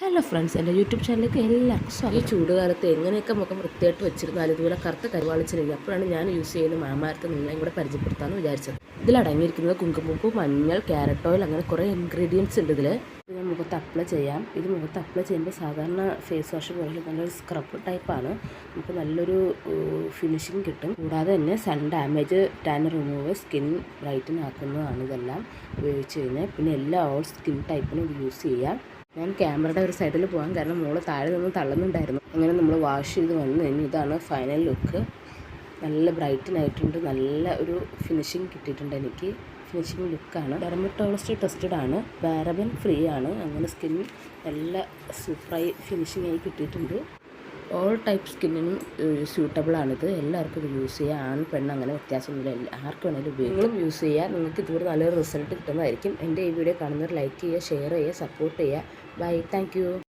Hello friends, എൻ്റെ YouTube ചാനലിലേക്ക് എല്ലാവർക്കും സ്വാഗതം. ഈ ചൂടുകാലത്ത് എങ്ങനെയൊക്കെ മുഖം വൃത്തിയായിട്ട് വെച്ചിരുന്നാലും ഇതുപോലെ കറുത്ത കരുവാളിച്ചിരിക്കും. അപ്പോഴാണ് ഞാൻ യൂസ് ചെയ്യുന്ന മാമാരത്ത് നിങ്ങളെയും കൂടെ പരിചയപ്പെടുത്താമെന്ന് വിചാരിച്ചത്. ഇതിലടങ്ങിയിരിക്കുന്നത് കുങ്കുമപ്പൂ, മഞ്ഞൾ, ക്യാരറ്റ് ഓയിൽ, അങ്ങനെ കുറേ ഇൻഗ്രീഡിയൻസ് ഉണ്ട് ഇതിൽ. ഞാൻ മുഖത്ത് അപ്ലൈ ചെയ്യാം. ഇത് മുഖത്ത് അപ്ലൈ ചെയ്യുമ്പോൾ സാധാരണ ഫേസ് വാഷ് പോലെ നല്ലൊരു സ്ക്രബ് ടൈപ്പാണ്. നമുക്ക് നല്ലൊരു ഫിനിഷിങ് കിട്ടും. കൂടാതെ തന്നെ sun damage, tan remove, skin brighten ആക്കുന്നതാണ് ഇതെല്ലാം ഉപയോഗിച്ച് കഴിഞ്ഞാൽ. പിന്നെ എല്ലാ ഓൾ സ്കിൻ ടൈപ്പിനും ഇത് യൂസ് ചെയ്യാം. ഞാൻ ക്യാമറയുടെ ഒരു സൈഡിൽ പോകാൻ കാരണം മോള് താഴെ നിന്ന് തള്ളുന്നുണ്ടായിരുന്നു. അങ്ങനെ നമ്മൾ വാഷ് ചെയ്ത് വന്നു കഴിഞ്ഞ് ഇതാണ് ഫൈനൽ ലുക്ക്. നല്ല ബ്രൈറ്റനായിട്ടുണ്ട്, നല്ല ഒരു ഫിനിഷിങ് കിട്ടിയിട്ടുണ്ട്. എനിക്ക് ഫിനിഷിങ് ലുക്കാണ്. ഡെർമറ്റോളജിസ്റ്റ് ടെസ്റ്റഡ് ആണ്, പാരബൻ ഫ്രീ ആണ്. അങ്ങനെ സ്കിൻ നല്ല സൂപ്പറായി ഫിനിഷിംഗ് ആയി കിട്ടിയിട്ടുണ്ട്. ഓൾ ടൈപ്പ് സ്കിന്നിനും സ്യൂട്ടബിളാണിത്. എല്ലാവർക്കും ഇത് യൂസ് ചെയ്യുക. ആൺ പെണ്ണ് അങ്ങനെ വ്യത്യാസമൊന്നുമില്ല, ആർക്ക് വേണമെങ്കിലും ഉപയോഗിക്കും. നിങ്ങളും യൂസ് ചെയ്യുക, നിങ്ങൾക്ക് ഇതുപോലെ നല്ലൊരു റിസൾട്ട് കിട്ടുന്നതായിരിക്കും. എൻ്റെ ഈ വീഡിയോ കാണുന്നവർ ലൈക്ക് ചെയ്യുക, ഷെയർ ചെയ്യുക, സപ്പോർട്ട് ചെയ്യുക. Bye, thank U.